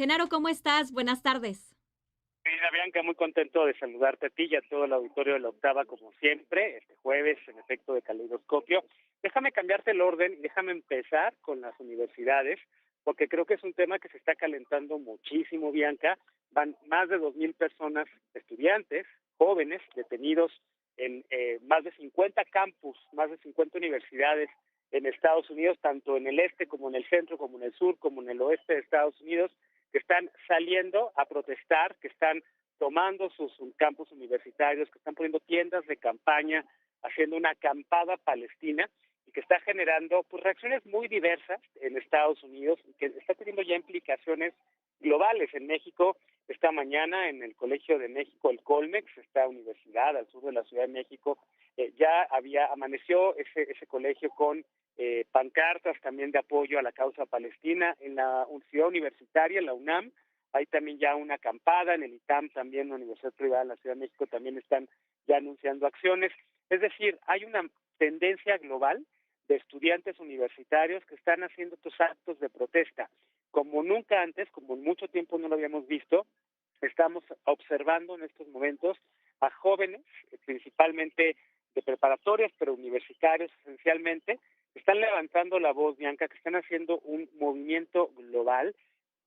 Genaro, ¿cómo estás? Buenas tardes. Mira, Bianca, muy contento de saludarte a ti y a todo el auditorio de la Octava, como siempre, este jueves, en efecto de caleidoscopio. Déjame cambiarte el orden y déjame empezar con las universidades, porque creo que es un tema que se está calentando muchísimo, Bianca. Van más de 2,000 personas, estudiantes, jóvenes, detenidos en más de 50 campus, más de 50 universidades en Estados Unidos, tanto en el este como en el centro, como en el sur, como en el oeste de Estados Unidos, que están saliendo a protestar, que están tomando sus campus universitarios, que están poniendo tiendas de campaña, haciendo una acampada palestina y que está generando pues reacciones muy diversas en Estados Unidos y que está teniendo ya implicaciones globales. En México, esta mañana en el Colegio de México, el Colmex, esta universidad al sur de la Ciudad de México, ya amaneció ese colegio con pancartas también de apoyo a la causa palestina. En la ciudad universitaria, en la UNAM, hay también ya una acampada. En el ITAM también, una universidad privada en la Ciudad de México, también están ya anunciando acciones. Es decir, hay una tendencia global de estudiantes universitarios que están haciendo estos actos de protesta. Como nunca antes, como en mucho tiempo no lo habíamos visto, estamos observando en estos momentos a jóvenes, principalmente de preparatorias, pero universitarios esencialmente, están levantando la voz, Bianca, que están haciendo un movimiento global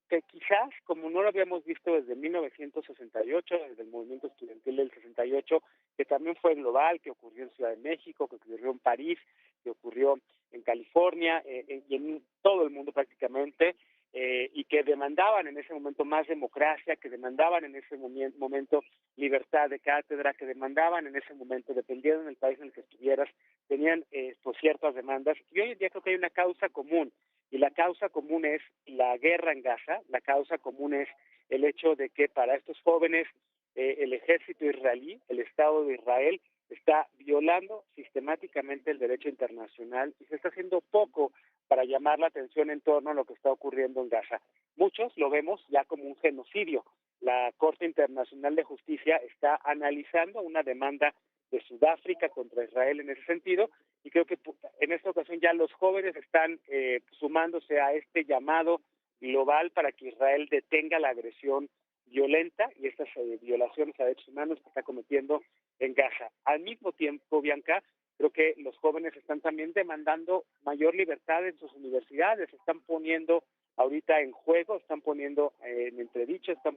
que quizás, como no lo habíamos visto desde 1968, desde el movimiento estudiantil del 68, que también fue global, que ocurrió en Ciudad de México, que ocurrió en París, que ocurrió en California y en todo el mundo prácticamente, y que demandaban en ese momento más democracia, que demandaban en ese momento libertad de cátedra, que demandaban en ese momento, dependiendo del país en el que estuvieras, tenían pues ciertas demandas. Y hoy en día creo que hay una causa común, y la causa común es la guerra en Gaza. La causa común es el hecho de que para estos jóvenes el ejército israelí, el Estado de Israel, está violando sistemáticamente el derecho internacional y se está haciendo poco para llamar la atención en torno a lo que está ocurriendo en Gaza. Muchos lo vemos ya como un genocidio. La Corte Internacional de Justicia está analizando una demanda de Sudáfrica contra Israel en ese sentido, y creo que en esta ocasión ya los jóvenes están sumándose a este llamado global para que Israel detenga la agresión violenta y estas violaciones a derechos humanos que está cometiendo en Gaza. Al mismo tiempo, Bianca, creo que los jóvenes están también demandando mayor libertad en sus universidades, están poniendo ahorita en juego, están poniendo en entredicho, están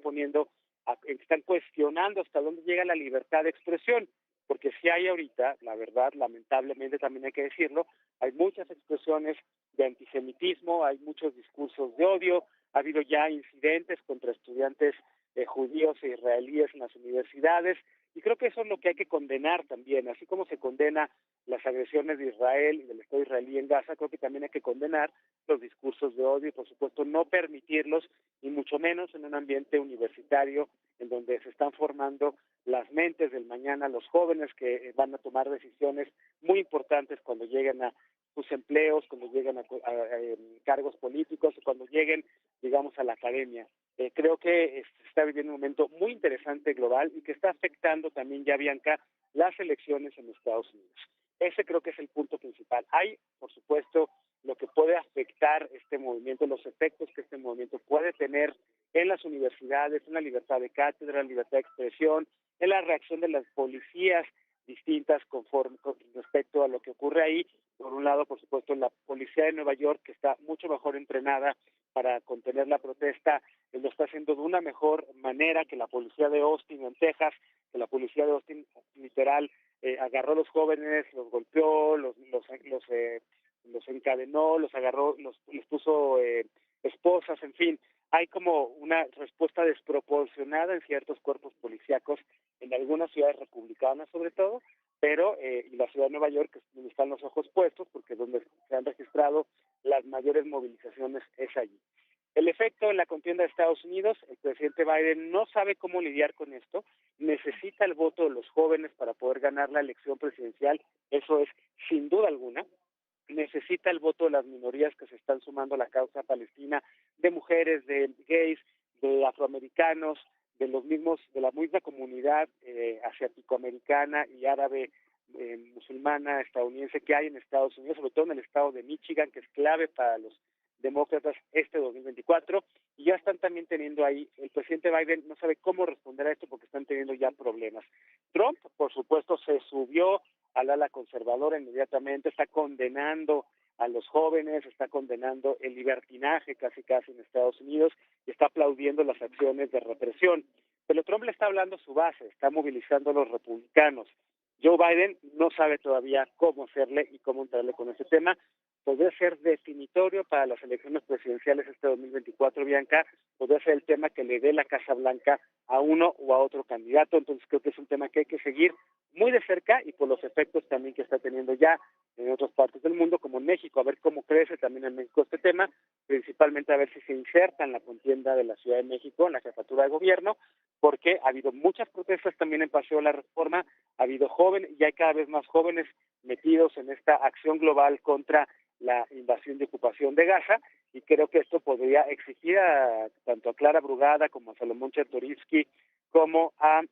cuestionando hasta dónde llega la libertad de expresión, porque si hay ahorita, la verdad, lamentablemente también hay que decirlo, hay muchas expresiones de antisemitismo, hay muchos discursos de odio, ha habido ya incidentes contra estudiantes judíos e israelíes en las universidades, y creo que eso es lo que hay que condenar también, así como se condena las agresiones de Israel y del Estado israelí en Gaza, creo que también hay que condenar los discursos de odio y, por supuesto, no permitirlos, y mucho menos en un ambiente universitario en donde se están formando las mentes del mañana, los jóvenes que van a tomar decisiones muy importantes cuando lleguen a sus empleos, cuando lleguen a cargos políticos, cuando lleguen, digamos, a la academia. Creo que se está viviendo un momento muy interesante global y que está afectando también, ya Bianca, las elecciones en Estados Unidos. Ese creo que es el punto principal. Hay, por supuesto, lo que puede afectar este movimiento, los efectos que este movimiento puede tener en las universidades, en la libertad de cátedra, en la libertad de expresión, en la reacción de las policías distintas con respecto a lo que ocurre ahí. Por un lado, por supuesto, la policía de Nueva York, que está mucho mejor entrenada para contener la protesta, lo está haciendo de una mejor manera que la policía de Austin en Texas, que la policía de Austin literal agarró a los jóvenes, los golpeó, los encadenó, los agarró, les puso esposas, en fin. Hay como una respuesta desproporcionada en ciertos cuerpos policíacos en algunas ciudades republicanas sobre todo, pero y la ciudad de Nueva York, que es donde están los ojos puestos, porque es donde se han registrado las mayores movilizaciones es allí. El efecto en la contienda de Estados Unidos, el presidente Biden no sabe cómo lidiar con esto, necesita el voto de los jóvenes para poder ganar la elección presidencial, eso es sin duda alguna, necesita el voto de las minorías que se están sumando a la causa palestina, de mujeres, de gays, de afroamericanos, de la misma comunidad asiático-americana y árabe, musulmana, estadounidense que hay en Estados Unidos, sobre todo en el estado de Michigan, que es clave para los demócratas este 2024 y ya están también teniendo ahí, el presidente Biden no sabe cómo responder a esto porque están teniendo ya problemas. Trump, por supuesto, se subió al ala conservadora inmediatamente, está condenando a los jóvenes, está condenando el libertinaje casi en Estados Unidos y está aplaudiendo las acciones de represión. Pero Trump le está hablando a su base, está movilizando a los republicanos. Joe Biden no sabe todavía cómo hacerle y cómo entrarle con ese tema. Podría ser definitorio para las elecciones presidenciales este 2024, Bianca, podría ser el tema que le dé la Casa Blanca a uno o a otro candidato, entonces creo que es un tema que hay que seguir muy de cerca y por los efectos también que está teniendo ya en otras partes del mundo, como en México, a ver cómo crece también en México este tema, principalmente a ver si se inserta en la contienda de la Ciudad de México, en la jefatura de gobierno, porque ha habido muchas protestas también en Paseo de la Reforma, ha habido jóvenes y hay cada vez más jóvenes metidos en esta acción global contra la invasión y ocupación de Gaza, y creo que esto podría exigir tanto a Clara Brugada como a Salomón Chertorivsky como a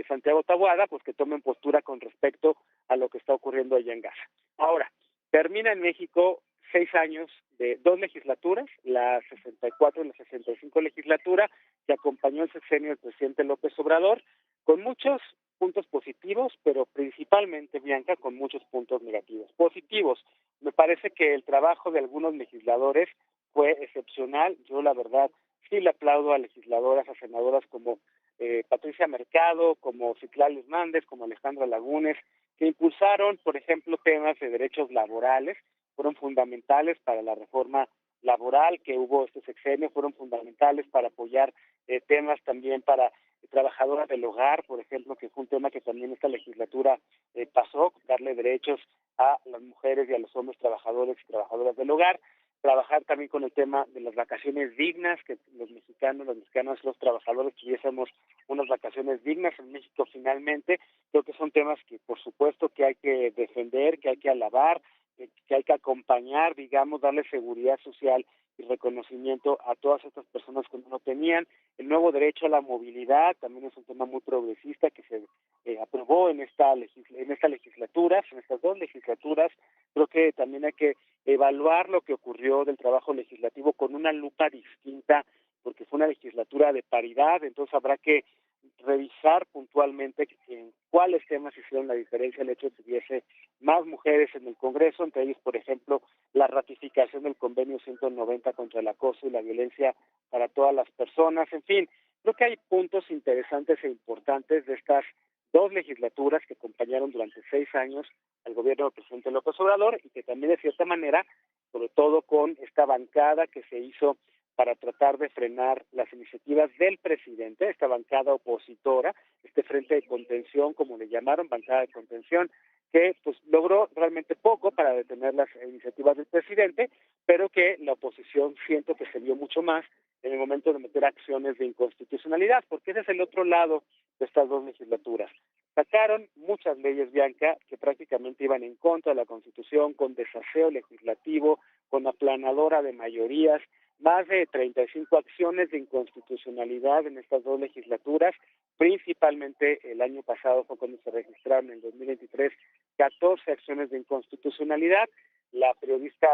Santiago Taboada, pues que tomen postura con respecto a lo que está ocurriendo allá en Gaza. Ahora, termina en México 6 años de 2 legislaturas, la 64 y la 65 legislatura, que acompañó el sexenio del presidente López Obrador, con muchos puntos positivos, pero principalmente, Bianca, con muchos puntos negativos. Positivos, me parece que el trabajo de algunos legisladores fue excepcional. Yo, la verdad, sí le aplaudo a legisladoras, a senadoras como Patricia Mercado, como Citlali Hernández, como Alejandra Lagunes, que impulsaron, por ejemplo, temas de derechos laborales, fueron fundamentales para la reforma laboral que hubo este sexenio, fueron fundamentales para apoyar temas también para trabajadoras del hogar, por ejemplo, que fue un tema que también esta legislatura pasó, darle derechos a las mujeres y a los hombres trabajadores y trabajadoras del hogar, trabajar también con el tema de las vacaciones dignas, que los mexicanos, los trabajadores tuviésemos unas vacaciones dignas en México finalmente. Creo que son temas que por supuesto que hay que defender, que hay que alabar, que hay que acompañar, digamos, darle seguridad social y reconocimiento a todas estas personas que no lo tenían. El nuevo derecho a la movilidad también es un tema muy progresista que se aprobó en estas legislaturas, en estas 2 legislaturas. Creo que también hay que evaluar lo que ocurrió del trabajo legislativo con una lupa distinta, porque fue una legislatura de paridad, entonces habrá que revisar puntualmente en cuáles temas hicieron la diferencia el hecho de que hubiese más mujeres en el Congreso, entre ellos, por ejemplo, la ratificación del convenio 190 contra el acoso y la violencia para todas las personas, en fin, creo que hay puntos interesantes e importantes de estas 2 legislaturas que acompañaron durante 6 años al gobierno del presidente López Obrador y que también de cierta manera, sobre todo con esta bancada que se hizo para tratar de frenar las iniciativas del presidente, esta bancada opositora, este frente de contención, como le llamaron, bancada de contención, que pues logró realmente poco para detener las iniciativas del presidente, pero que la oposición siento que se vio mucho más en el momento de meter acciones de inconstitucionalidad, porque ese es el otro lado de estas 2 legislaturas. Sacaron muchas leyes, Bianca, que prácticamente iban en contra de la Constitución, con desaseo legislativo, con aplanadora de mayorías, más de 35 acciones de inconstitucionalidad en estas 2 legislaturas, principalmente el año pasado fue cuando se registraron en el 2023 14 acciones de inconstitucionalidad. La periodista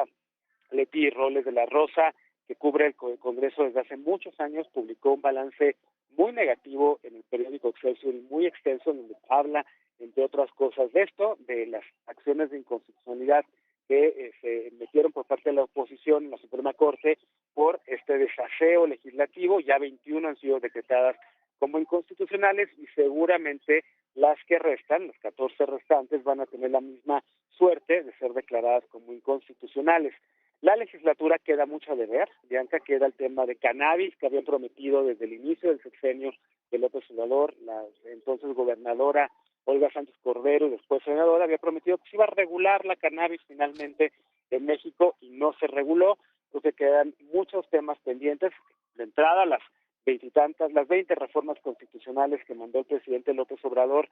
Leti Roles de la Rosa, que cubre el Congreso desde hace muchos años, publicó un balance muy negativo en el periódico Excelsior y muy extenso, donde habla, entre otras cosas, de esto, de las acciones de inconstitucionalidad que se metieron por parte de la oposición en la Suprema Corte por este desaseo legislativo. Ya 21 han sido decretadas como inconstitucionales y seguramente las que restan, las 14 restantes, van a tener la misma suerte de ser declaradas como inconstitucionales. La legislatura queda mucho a deber, Bianca, queda el tema de cannabis que habían prometido desde el inicio del sexenio de López Obrador, la entonces gobernadora Olga Sánchez Cordero y después senadora, había prometido que se iba a regular la cannabis finalmente en México y no se reguló. Entonces quedan muchos temas pendientes. De entrada, las 20 reformas constitucionales que mandó el presidente López Obrador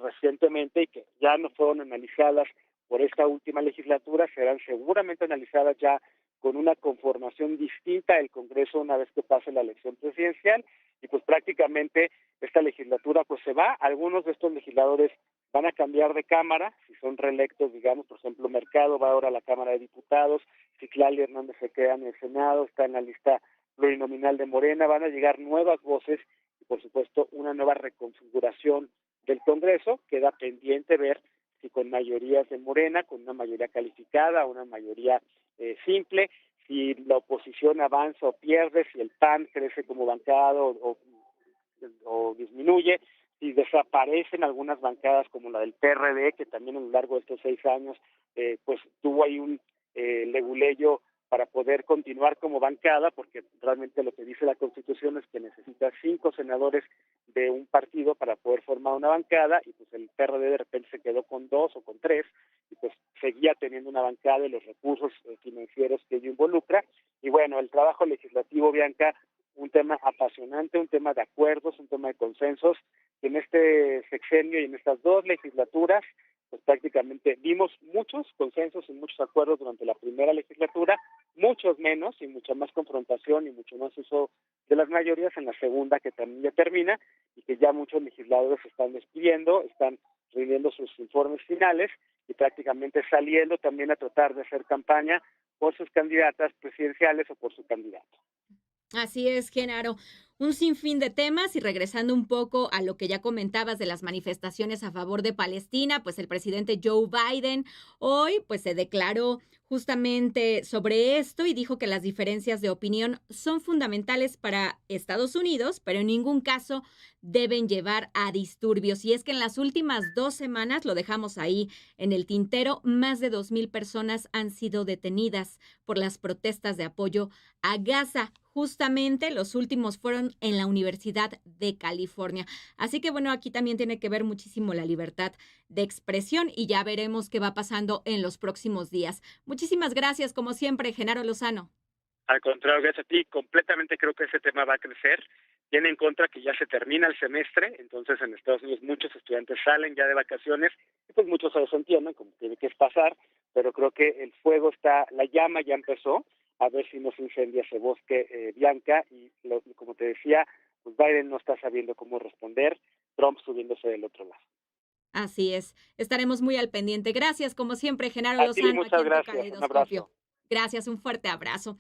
recientemente y que ya no fueron analizadas por esta última legislatura, serán seguramente analizadas ya con una conformación distinta del Congreso una vez que pase la elección presidencial y pues prácticamente esta legislatura pues se va. Algunos de estos legisladores van a cambiar de cámara, si son reelectos, digamos, por ejemplo, Mercado va ahora a la Cámara de Diputados, Citlali Hernández se queda en el Senado, está en la lista plurinominal de Morena, van a llegar nuevas voces y, por supuesto, una nueva reconfiguración del Congreso. Queda pendiente ver si con mayorías de Morena, con una mayoría calificada, una mayoría simple, si la oposición avanza o pierde, si el PAN crece como bancada o disminuye, si desaparecen algunas bancadas como la del PRD, que también a lo largo de estos 6 años pues tuvo ahí un leguleyo para poder continuar como bancada, porque realmente lo que dice la Constitución es que necesita 5 senadores de un partido para poder formar una bancada, y pues el PRD de repente se quedó con 2 o con 3, y pues seguía teniendo una bancada y los recursos financieros que ello involucra. Y bueno, el trabajo legislativo, Bianca, un tema apasionante, un tema de acuerdos, un tema de consensos, que en este sexenio y en estas 2 legislaturas pues prácticamente vimos muchos consensos y muchos acuerdos durante la primera legislatura, muchos menos y mucha más confrontación y mucho más uso de las mayorías en la segunda, que también ya termina, y que ya muchos legisladores se están despidiendo, están rindiendo sus informes finales y prácticamente saliendo también a tratar de hacer campaña por sus candidatas presidenciales o por su candidato. Así es, Genaro. Un sinfín de temas y regresando un poco a lo que ya comentabas de las manifestaciones a favor de Palestina, pues el presidente Joe Biden hoy pues se declaró justamente sobre esto y dijo que las diferencias de opinión son fundamentales para Estados Unidos, pero en ningún caso deben llevar a disturbios. Y es que en las últimas 2 semanas, lo dejamos ahí en el tintero, más de 2,000 personas han sido detenidas por las protestas de apoyo a Gaza. Justamente los últimos fueron en la Universidad de California. Así que bueno, aquí también tiene que ver muchísimo la libertad de expresión y ya veremos qué va pasando en los próximos días. Muchísimas gracias, como siempre, Genaro Lozano. Al contrario, gracias a ti, completamente creo que ese tema va a crecer. Tiene en contra que ya se termina el semestre, entonces en Estados Unidos muchos estudiantes salen ya de vacaciones, y pues muchos se desentienden, como tiene que pasar, pero creo que el fuego está, la llama ya empezó, a ver si no se incendia ese bosque, Bianca, y como te decía, pues Biden no está sabiendo cómo responder, Trump subiéndose del otro lado. Así es, estaremos muy al pendiente. Gracias, como siempre, Genaro A ti Lozano, aquí muchas en tu gracias, un abrazo. Caleidoscopio. Gracias, un fuerte abrazo.